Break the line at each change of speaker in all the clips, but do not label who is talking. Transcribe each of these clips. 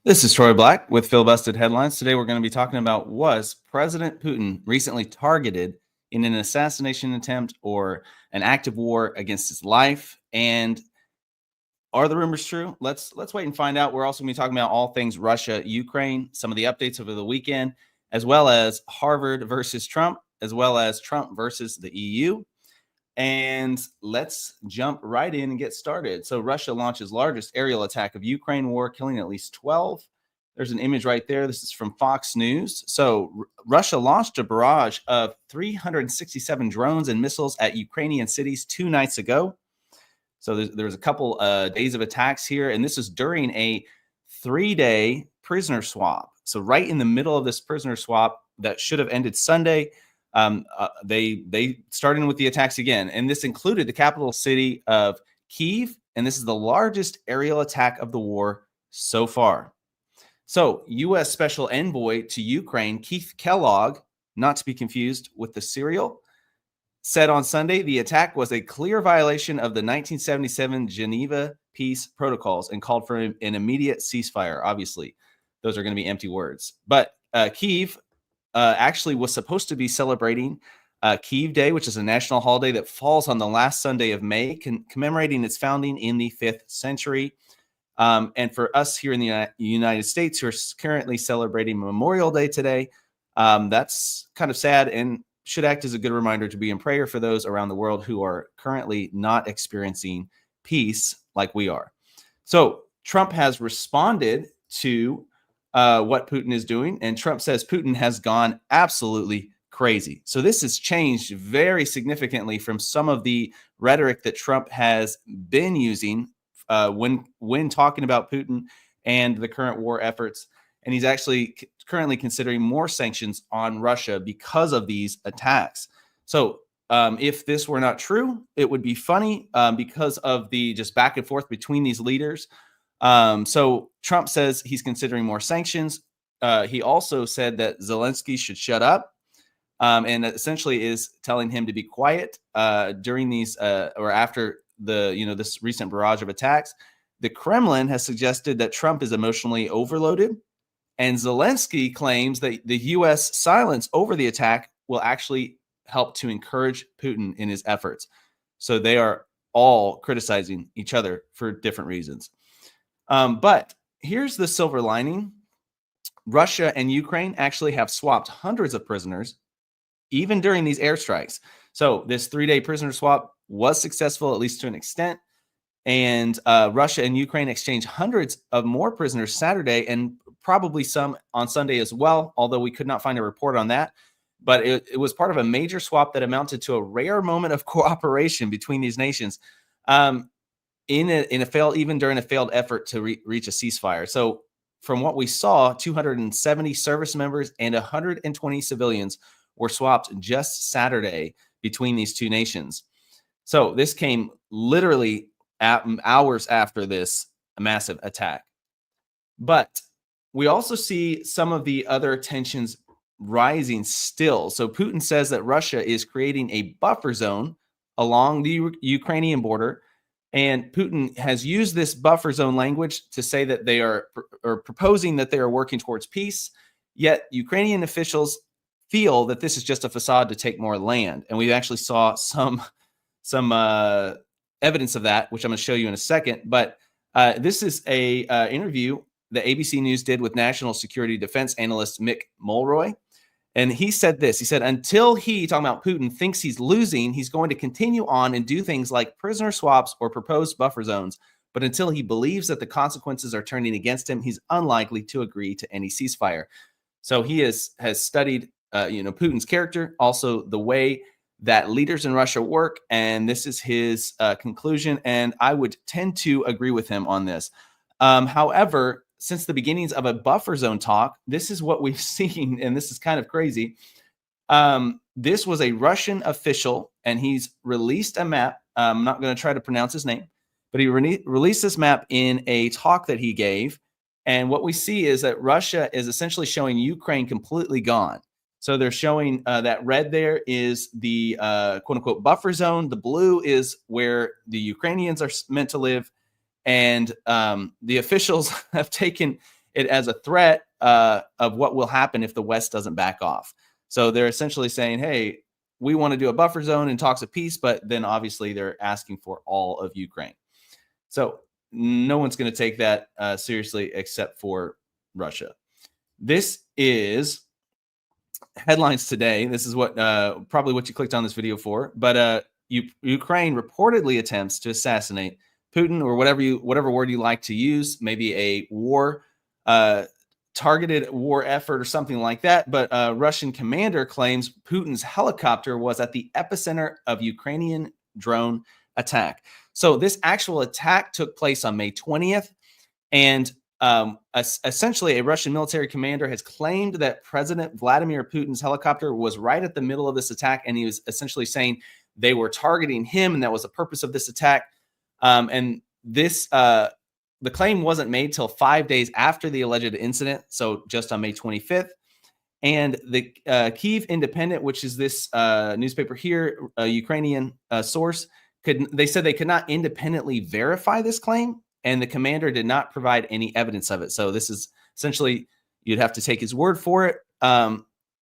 This is Troy Black with Filibusted headlines. Today we're going to be talking about, was President Putin recently targeted in an assassination attempt or an act of war against his life? And are the rumors true? Let's wait and find out. We're also going to be talking about all things Russia, Ukraine, some of the updates over the weekend, as well as Harvard versus Trump, as well as Trump versus the EU. And let's jump right in and get started. So Russia launches largest aerial attack of Ukraine war, killing at least 12. There's an image right there. This is from Fox News. So Russia launched a barrage of 367 drones and missiles at Ukrainian cities 2 nights ago. So there's a couple days of attacks here, and this is during a 3-day prisoner swap. So right in the middle of this prisoner swap that should have ended Sunday, they started with the attacks again, and this included the capital city of Kyiv, and this is the largest aerial attack of the war so far. So U.S. Special Envoy to Ukraine, Keith Kellogg, not to be confused with the cereal, said on Sunday the attack was a clear violation of the 1977 Geneva peace protocols and called for an immediate ceasefire. Obviously, those are going to be empty words. But Kyiv actually was supposed to be celebrating Kyiv Day, which is a national holiday that falls on the last Sunday of May, commemorating its founding in the 5th century. And for us here in the United States, who are currently celebrating Memorial Day today, that's kind of sad and should act as a good reminder to be in prayer for those around the world who are currently not experiencing peace like we are. So Trump has responded to what Putin is doing, and Trump says Putin has gone absolutely crazy. So this has changed very significantly from some of the rhetoric that Trump has been using when talking about Putin and the current war efforts. And he's actually currently considering more sanctions on Russia because of these attacks. So if this were not true, it would be funny because of the just back and forth between these leaders. So Trump says he's considering more sanctions. He also said that Zelensky should shut up, and essentially is telling him to be quiet during these or after this recent barrage of attacks. The Kremlin has suggested that Trump is emotionally overloaded, and Zelensky claims that the U.S. silence over the attack will actually help to encourage Putin in his efforts. So they are all criticizing each other for different reasons. But here's the silver lining. Russia and Ukraine actually have swapped hundreds of prisoners, even during these airstrikes. So this 3-day prisoner swap was successful, at least to an extent. And Russia and Ukraine exchanged hundreds of more prisoners Saturday and probably some on Sunday as well, although we could not find a report on that. But it was part of a major swap that amounted to a rare moment of cooperation between these nations. Even during a failed effort to reach a ceasefire. So from what we saw, 270 service members and 120 civilians were swapped just Saturday between these two nations. So this came literally hours after this massive attack. But we also see some of the other tensions rising still. So Putin says that Russia is creating a buffer zone along the Ukrainian border. And Putin has used this buffer zone language to say that they are proposing that they are working towards peace. Yet Ukrainian officials feel that this is just a facade to take more land. And we actually saw some evidence of that, which I'm going to show you in a second. But this is a interview that ABC News did with national security defense analyst Mick Mulroy. And he said this. He said, until he, talking about Putin, thinks he's losing, he's going to continue on and do things like prisoner swaps or proposed buffer zones. But until he believes that the consequences are turning against him, he's unlikely to agree to any ceasefire. So he has studied, Putin's character, also the way that leaders in Russia work. And this is his conclusion. And I would tend to agree with him on this. However, since the beginnings of a buffer zone talk, this is what we've seen, and this is kind of crazy. This was a Russian official, and he's released a map. I'm not going to try to pronounce his name, but he released this map in a talk that he gave. And what we see is that Russia is essentially showing Ukraine completely gone. So they're showing that red there is the quote unquote buffer zone. The blue is where the Ukrainians are meant to live. And the officials have taken it as a threat of what will happen if the West doesn't back off. So they're essentially saying, hey, we want to do a buffer zone and talks of peace, but then obviously they're asking for all of Ukraine. So no one's going to take that seriously except for Russia. This is headlines today. This is what probably what you clicked on this video for. But Ukraine reportedly attempts to assassinate Putin, or whatever word you like to use, maybe a war targeted war effort or something like that. But a Russian commander claims Putin's helicopter was at the epicenter of Ukrainian drone attack. So this actual attack took place on May 20th. And essentially, a Russian military commander has claimed that President Vladimir Putin's helicopter was right at the middle of this attack. And he was essentially saying they were targeting him, and that was the purpose of this attack. And this the claim wasn't made till 5 days after the alleged incident, so just on May 25th. And the Kyiv Independent, which is this newspaper here, a Ukrainian source, they said they could not independently verify this claim, and the commander did not provide any evidence of it. So this is essentially, you'd have to take his word for it.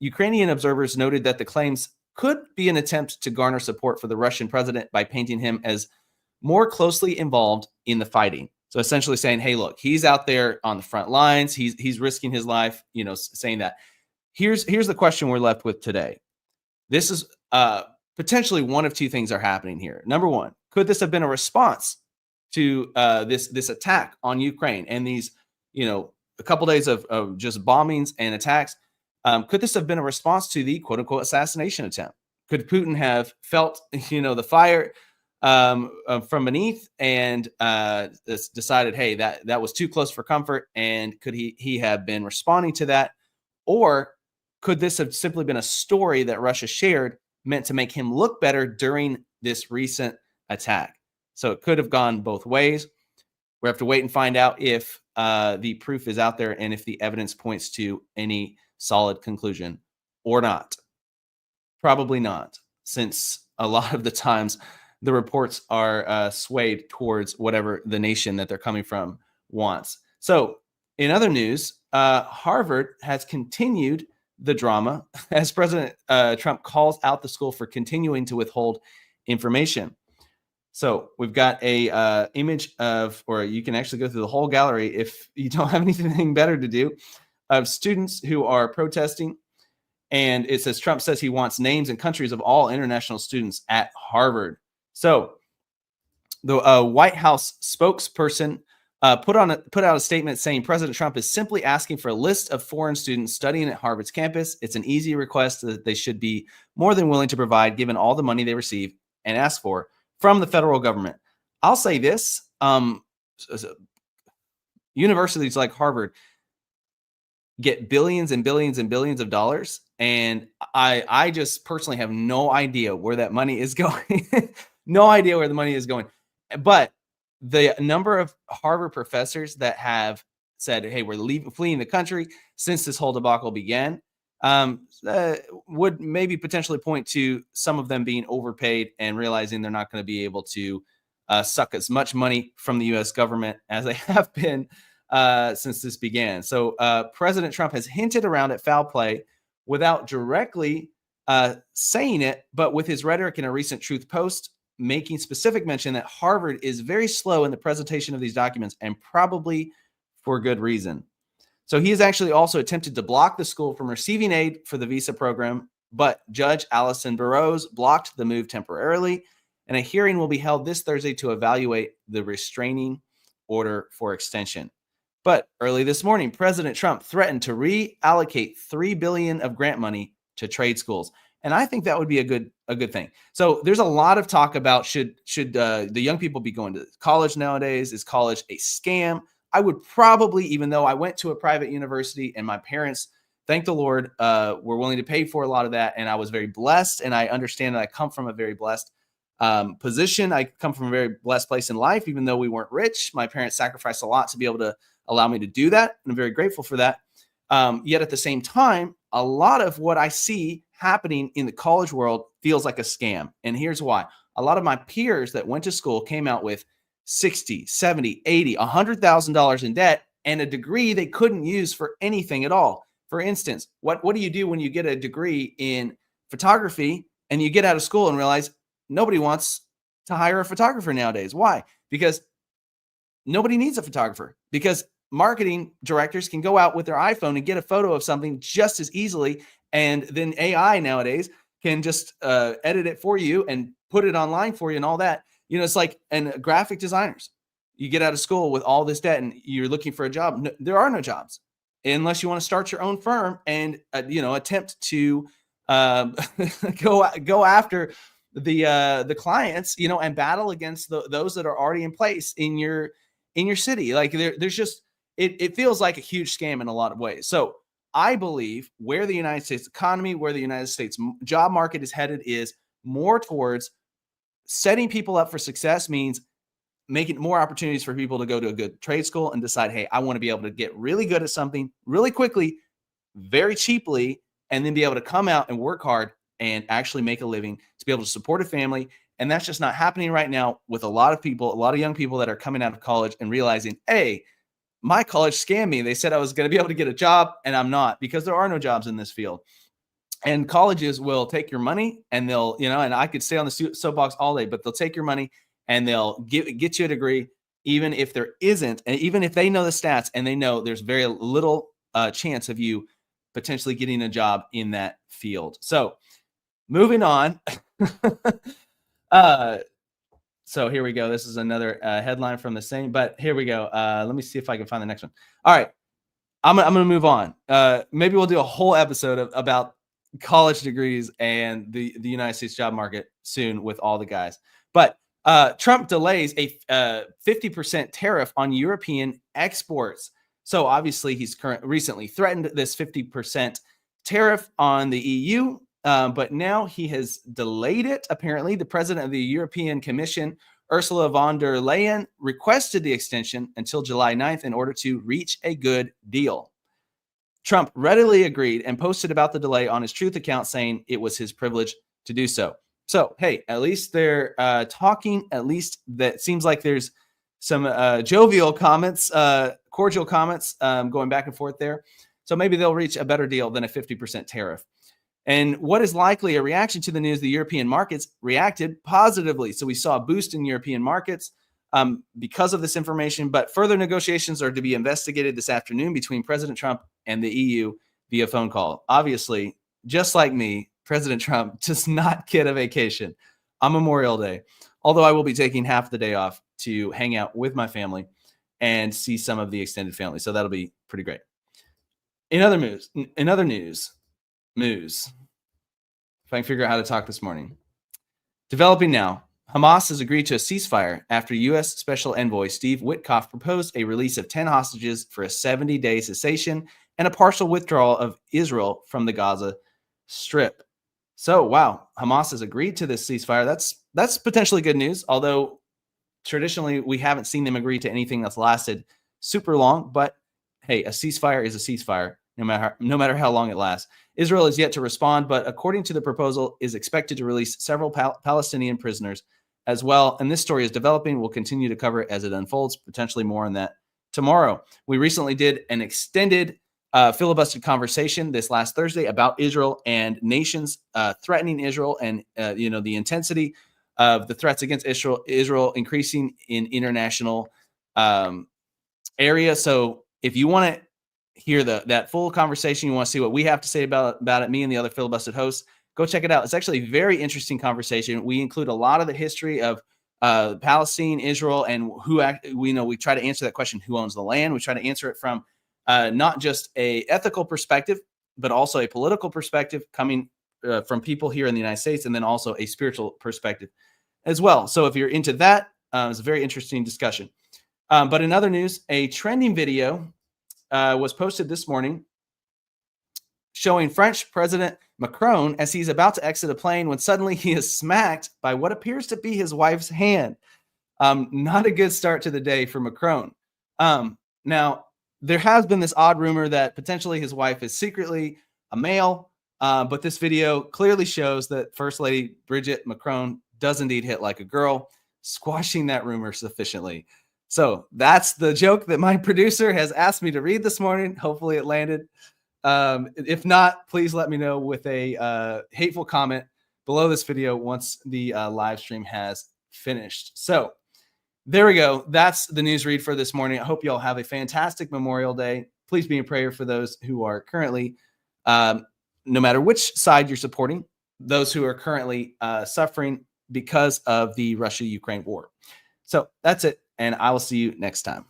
Ukrainian observers noted that the claims could be an attempt to garner support for the Russian president by painting him as more closely involved in the fighting. So essentially saying, hey, look, he's out there on the front lines. He's risking his life, saying that. Here's the question we're left with today. This is potentially one of two things are happening here. Number one, could this have been a response to this attack on Ukraine and these, a couple days of just bombings and attacks? Could this have been a response to the quote unquote assassination attempt? Could Putin have felt, the fire from beneath and decided, hey, that was too close for comfort? And could he have been responding to that? Or could this have simply been a story that Russia shared meant to make him look better during this recent attack? So it could have gone both ways. We have to wait and find out if the proof is out there and if the evidence points to any solid conclusion or not. Probably not, since a lot of the times the reports are swayed towards whatever the nation that they're coming from wants. So in other news, Harvard has continued the drama as President Trump calls out the school for continuing to withhold information. So we've got a image of, or you can actually go through the whole gallery if you don't have anything better to do, of students who are protesting. And it says Trump says he wants names and countries of all international students at Harvard. So the White House spokesperson put out a statement saying President Trump is simply asking for a list of foreign students studying at Harvard's campus. It's an easy request that they should be more than willing to provide given all the money they receive and ask for from the federal government. I'll say this, universities like Harvard get billions and billions and billions of dollars. And I just personally have no idea where that money is going. No idea where the money is going. But the number of Harvard professors that have said, hey, we're fleeing the country since this whole debacle began, would maybe potentially point to some of them being overpaid and realizing they're not going to be able to suck as much money from the U.S. government as they have been since this began. So President Trump has hinted around at foul play without directly saying it, but with his rhetoric in a recent Truth post, making specific mention that Harvard is very slow in the presentation of these documents, and probably for good reason. So he has actually also attempted to block the school from receiving aid for the visa program, but Judge Allison Burroughs blocked the move temporarily, and a hearing will be held this Thursday to evaluate the restraining order for extension. But early this morning, President Trump threatened to reallocate $3 billion of grant money to trade schools. And I think that would be a good thing. So there's a lot of talk about should the young people be going to college nowadays? Is college a scam? I would probably, even though I went to a private university and my parents, thank the Lord, were willing to pay for a lot of that. And I was very blessed. And I understand that I come from a very blessed position. I come from a very blessed place in life. Even though we weren't rich, my parents sacrificed a lot to be able to allow me to do that. And I'm very grateful for that. Yet at the same time, a lot of what I see happening in the college world feels like a scam. And here's why. A lot of my peers that went to school came out with $60, $70, $80, $100,000 in debt and a degree they couldn't use for anything at all. For instance, what do you do when you get a degree in photography and you get out of school and realize nobody wants to hire a photographer nowadays? Why? Because nobody needs a photographer, because marketing directors can go out with their iPhone and get a photo of something just as easily. And then AI nowadays can just edit it for you and put it online for you and all that. It's like, and graphic designers, you get out of school with all this debt and you're looking for a job. No, there are no jobs unless you want to start your own firm and, attempt to go after the clients, and battle against those that are already in place in your city. Like there's just, it feels like a huge scam in a lot of ways. So I believe where the United States economy, where the United States job market is headed is more towards setting people up for success, means making more opportunities for people to go to a good trade school and decide, hey, I want to be able to get really good at something really quickly, very cheaply, and then be able to come out and work hard and actually make a living to be able to support a family. And that's just not happening right now with a lot of people, a lot of young people that are coming out of college and realizing, hey, my college scammed me. They said I was going to be able to get a job and I'm not, because there are no jobs in this field. And colleges will take your money and they'll, and I could stay on the soapbox all day, but they'll take your money and they'll get you a degree, even if there isn't, and even if they know the stats and they know there's very little chance of you potentially getting a job in that field. So moving on. So here we go. This is another headline from the same, but here we go. Let me see if I can find the next one. All right. I'm going to move on. Maybe we'll do a whole episode about college degrees and the United States job market soon with all the guys. But Trump delays a 50% tariff on European exports. So obviously he's recently threatened this 50% tariff on the EU, but now he has delayed it. Apparently, the president of the European Commission, Ursula von der Leyen, requested the extension until July 9th in order to reach a good deal. Trump readily agreed and posted about the delay on his Truth account, saying it was his privilege to do so. So, hey, at least they're talking. At least that seems like there's some jovial comments, cordial comments going back and forth there. So maybe they'll reach a better deal than a 50% tariff. And what is likely a reaction to the news, the European markets reacted positively. So we saw a boost in European markets because of this information. But further negotiations are to be investigated this afternoon between President Trump and the EU via phone call. Obviously, just like me, President Trump does not get a vacation on Memorial Day, although I will be taking half the day off to hang out with my family and see some of the extended family. So that'll be pretty great. In other news, if I can figure out how to talk this morning. Developing now, Hamas has agreed to a ceasefire after U.S. Special Envoy Steve Witkoff proposed a release of 10 hostages for a 70-day cessation and a partial withdrawal of Israel from the Gaza Strip. So, wow, Hamas has agreed to this ceasefire. That's potentially good news, although traditionally we haven't seen them agree to anything that's lasted super long. But hey, a ceasefire is a ceasefire, no matter how long it lasts. Israel is yet to respond, but according to the proposal, is expected to release several Palestinian prisoners as well. And this story is developing. We'll continue to cover it as it unfolds, potentially more on that tomorrow. We recently did an extended Filibusted conversation this last Thursday about Israel and nations threatening Israel and, the intensity of the threats against Israel increasing in international area. So if you want to hear that full conversation, you want to see what we have to say about it, me and the other Filibusted hosts, go check it out. It's actually a very interesting conversation. We include a lot of the history of Palestine, Israel, and we try to answer that question, who owns the land? We try to answer it from not just a ethical perspective, but also a political perspective coming from people here in the United States, and then also a spiritual perspective as well. So if you're into that, it's a very interesting discussion. But in other news, a trending video was posted this morning showing French President Macron as he's about to exit a plane when suddenly he is smacked by what appears to be his wife's hand. Not a good start to the day for Macron. Now, there has been this odd rumor that potentially his wife is secretly a male, but this video clearly shows that First Lady Brigitte Macron does indeed hit like a girl, squashing that rumor sufficiently. So that's the joke that my producer has asked me to read this morning. Hopefully it landed. If not, please let me know with a hateful comment below this video once the live stream has finished. So there we go. That's the news read for this morning. I hope you all have a fantastic Memorial Day. Please be in prayer for those who are currently, no matter which side you're supporting, those who are currently suffering because of the Russia-Ukraine war. So that's it, and I will see you next time.